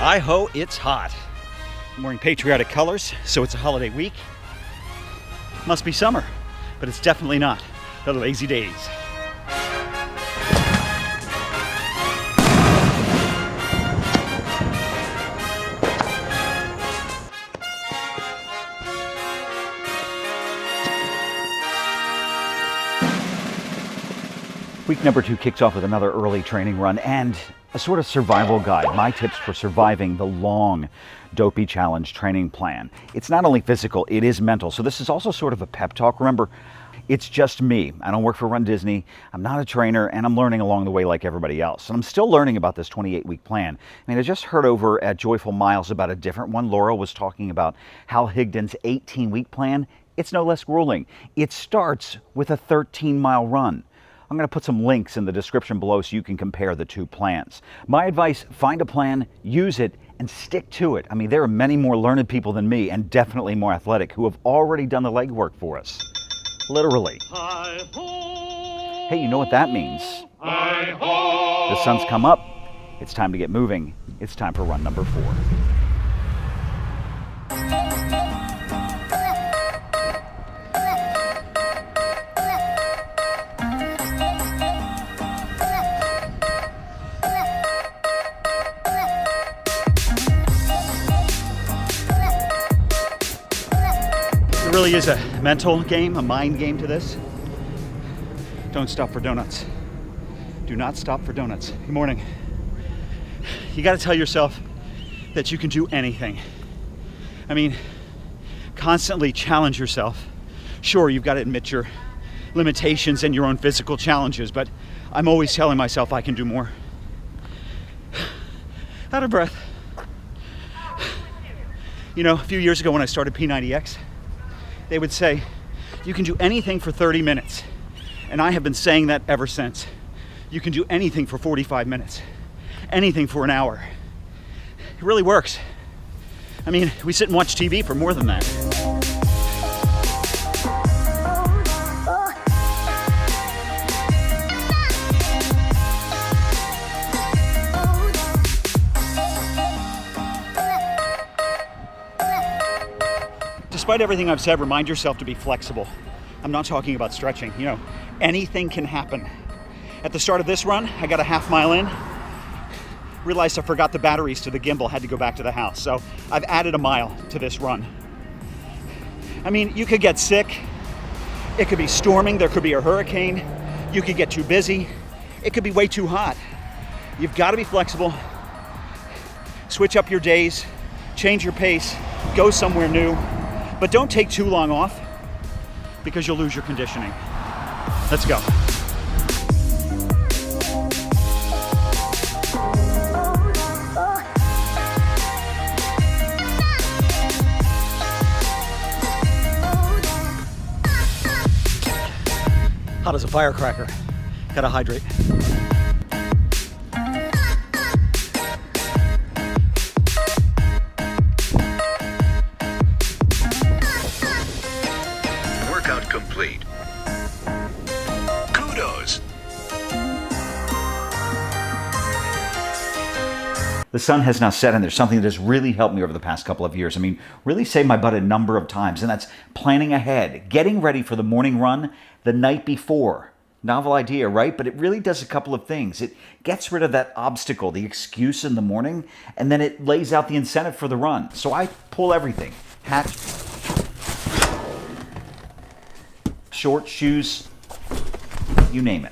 Hi-ho, it's hot. I'm wearing patriotic colors, so it's a holiday week. Must be summer, but it's definitely not. The lazy days. Week number 2 kicks off with another early training run and a sort of survival guide, my tips for surviving the long Dopey Challenge training plan. It's not only physical, it is mental. So this is also sort of a pep talk. Remember, it's just me. I don't work for runDisney. I'm not a trainer, and I'm learning along the way like everybody else. And I'm still learning about this 28-week plan. I mean, I just heard over at Joyful Miles about a different one. Laura was talking about Hal Higdon's 18-week plan. It's no less grueling. It starts with a 13-mile run. I'm going to put some links in the description below so you can compare the two plans. My advice, find a plan, use it, and stick to it. I mean, there are many more learned people than me, and definitely more athletic, who have already done the legwork for us. Literally. Hey, you know what that means? The sun's come up. It's time to get moving. It's time for run number 4. It really is a mental game, a mind game to this. Don't stop for donuts. Do not stop for donuts. Good morning. You got to tell yourself that you can do anything. I mean, constantly challenge yourself. Sure, you've got to admit your limitations and your own physical challenges, but I'm always telling myself I can do more. Out of breath. You know, a few years ago when I started P90X, they would say, you can do anything for 30 minutes. And I have been saying that ever since. You can do anything for 45 minutes, anything for an hour. It really works. I mean, we sit and watch TV for more than that. Despite everything I've said, remind yourself to be flexible. I'm not talking about stretching. You know, anything can happen. At the start of this run, I got a half mile in, realized I forgot the batteries to the gimbal, had to go back to the house. So I've added a mile to this run. I mean, you could get sick. It could be storming. There could be a hurricane. You could get too busy. It could be way too hot. You've got to be flexible. Switch up your days, change your pace, go somewhere new. But don't take too long off because you'll lose your conditioning. Let's go. Hot as a firecracker. Gotta hydrate. Complete. Kudos. The sun has now set, and there's something that has really helped me over the past couple of years. I mean, really saved my butt a number of times, and that's planning ahead, getting ready for the morning run the night before. Novel idea, right? But it really does a couple of things. It gets rid of that obstacle, the excuse in the morning, and then it lays out the incentive for the run. So I pull everything. Hat, shorts, shoes, you name it.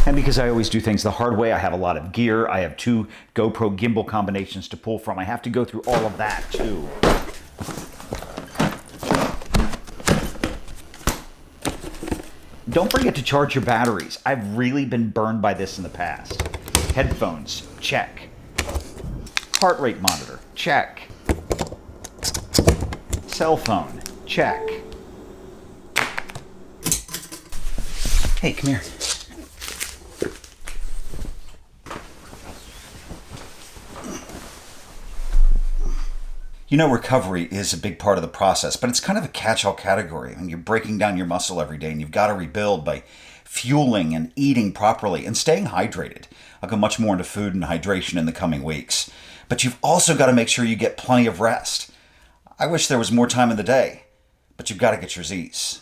And because I always do things the hard way, I have a lot of gear. I have 2 GoPro gimbal combinations to pull from. I have to go through all of that too. Don't forget to charge your batteries. I've really been burned by this in the past. Headphones, check. Heart rate monitor, check. Cell phone, check. Hey, come here. You know, recovery is a big part of the process, but it's kind of a catch-all category. I mean, you're breaking down your muscle every day, and you've got to rebuild by fueling and eating properly and staying hydrated. I'll go much more into food and hydration in the coming weeks. But you've also got to make sure you get plenty of rest. I wish there was more time in the day, but you've got to get your Z's.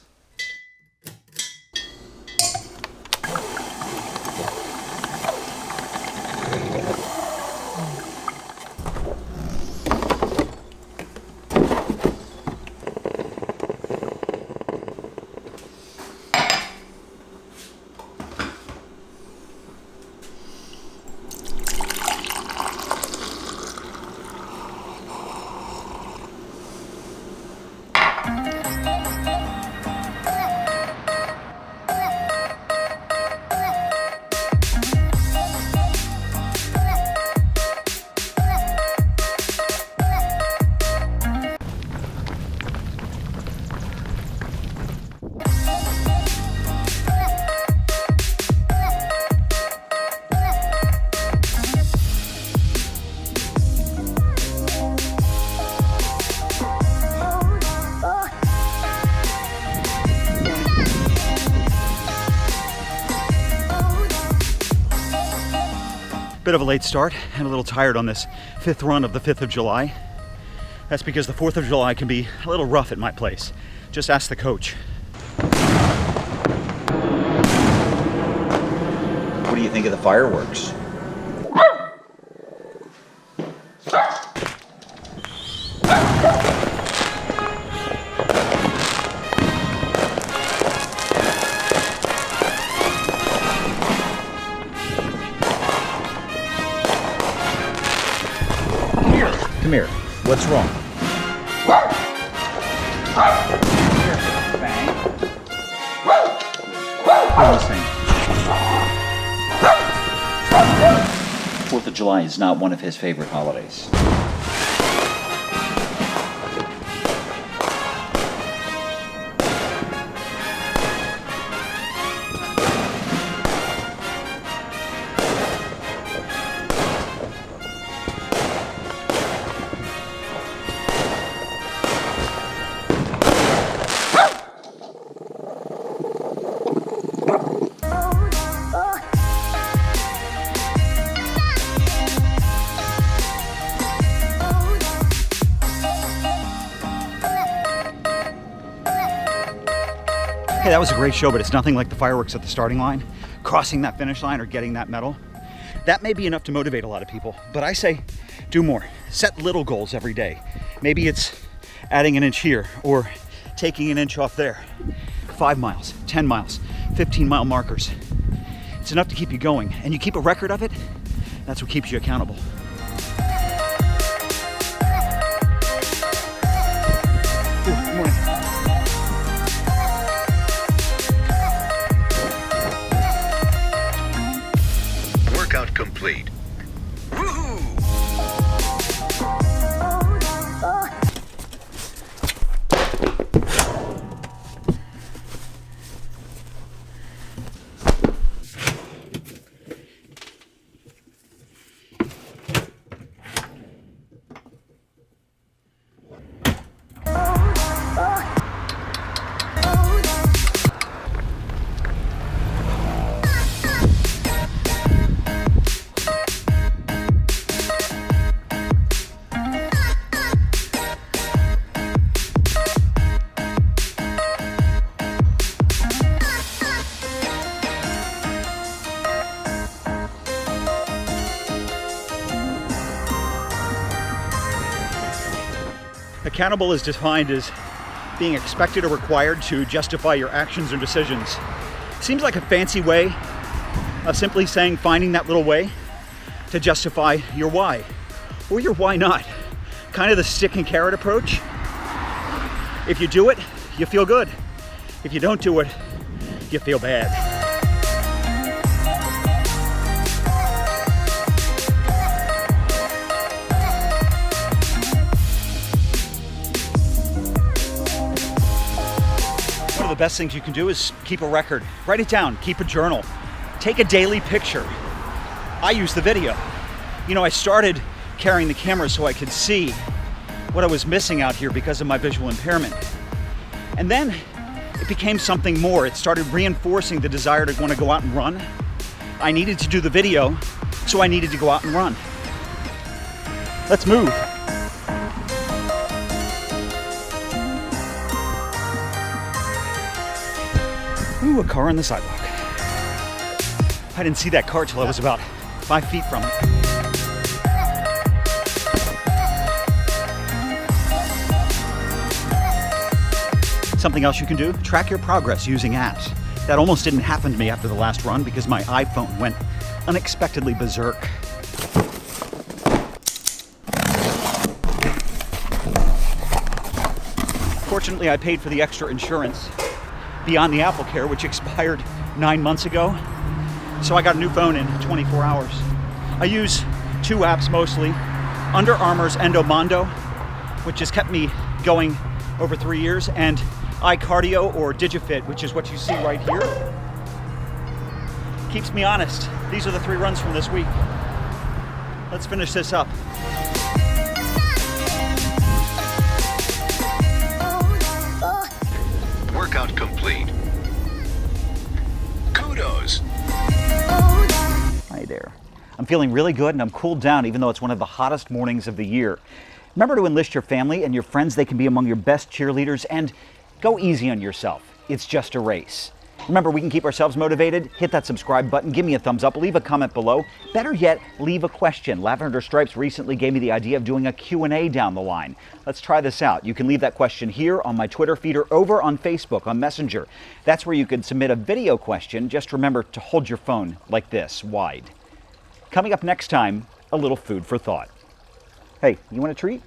Bit of a late start and a little tired on this 5th run of the 5th of July. That's because the 4th of July can be a little rough at my place. Just ask the coach. What do you think of the fireworks? Come here. What's wrong? Bang. What 4th of July is not one of his favorite holidays. Hey, that was a great show, but it's nothing like the fireworks at the starting line, crossing that finish line or getting that medal. That may be enough to motivate a lot of people, but I say do more. Set little goals every day. Maybe it's adding an inch here or taking an inch off there. 5 miles, 10 miles, 15-mile markers. It's enough to keep you going, and you keep a record of it, that's what keeps you accountable. Good morning. Workout complete. Woohoo! Accountable is defined as being expected or required to justify your actions or decisions. Seems like a fancy way of simply saying finding that little way to justify your why or your why not. Kind of the stick and carrot approach. If you do it, you feel good. If you don't do it, you feel bad. One of the best things you can do is keep a record. Write it down, keep a journal. Take a daily picture. I use the video. You know, I started carrying the camera so I could see what I was missing out here because of my visual impairment. And then it became something more. It started reinforcing the desire to want to go out and run. I needed to do the video, so I needed to go out and run. Let's move. Ooh, a car on the sidewalk. I didn't see that car till I was about 5 feet from it. Something else you can do, track your progress using apps. That almost didn't happen to me after the last run because my iPhone went unexpectedly berserk. Fortunately, I paid for the extra insurance beyond the Apple Care, which expired 9 months ago. So I got a new phone in 24 hours. I use two apps mostly. Under Armour's Endomondo, which has kept me going over 3 years, and iCardio or Digifit, which is what you see right here. Keeps me honest. These are the 3 runs from this week. Let's finish this up. Workout complete. Kudos. Hi there. I'm feeling really good and I'm cooled down even though it's one of the hottest mornings of the year. Remember to enlist your family and your friends. They can be among your best cheerleaders, and go easy on yourself. It's just a race. Remember, we can keep ourselves motivated. Hit that subscribe button, give me a thumbs up, leave a comment below. Better yet, leave a question. Lavender Stripes recently gave me the idea of doing a Q&A down the line. Let's try this out. You can leave that question here on my Twitter feed or over on Facebook on Messenger. That's where you can submit a video question. Just remember to hold your phone like this, wide. Coming up next time, a little food for thought. Hey, you want a treat?